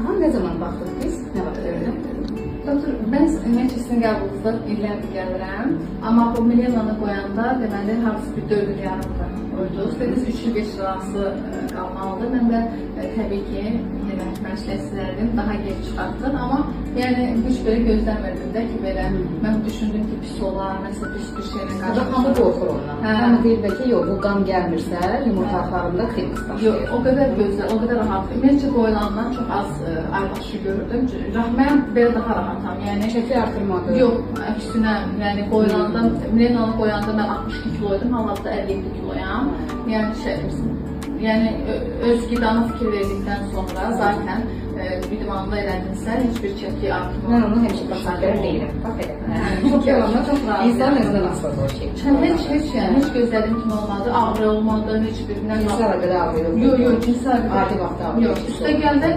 Aha, ne zaman baxdıq biz? Nə vaxt öyrəndim? Doktor, mən Manchester'ın qəbulunda illərdir gəlirəm. Amma bu Milena'nı qoyanda deməli hardasa bir 4 il yarımdır uyduz. Dediniz 3 il 5 il arası qalmalıdır. Mən də təbii ki, yenə məsləhətçilərdim, daha gec çıxartdım. Amma yəni heç belə gözləmirdim də ki, belə mən düşündüm ki, pis olar, nəsə pis bir şeylə Hamı qarşılaşır. qorxur ondan. Hamı deyir də ki, yox, bu qan gəlmirsə, yumurta axarında kriz başlayır. Yox, o qədər gözəl, o qədər rahat. Ümumiyyətcə qoyulandan çox az aybaşı görürdüm. Mən belə daha rahatam. Yəni Çəki artırmadı. yox, əksinə, yəni qoyulanda, Milena'nı qoyanda mən 62 kiloydum, hal-hazırda 57 kiloyam. Yəni yəni öz qidana fikir verdikdən sonra zaten idmanında elədinsə heç bir çəki artırmadı. Mən onu həmişə təsəvvür deyirəm. Bax elə. Çox yalanlar, çox razı. İnsan özündən asılı o şey. Heç yəni, heç gözlədiyim kimi olmadı, ağrı olmadı, heç bir İnsan qədər ağrıyor. Yox, cinsel Adi vaxtda ağrıyor. Yox, üstə gəldi,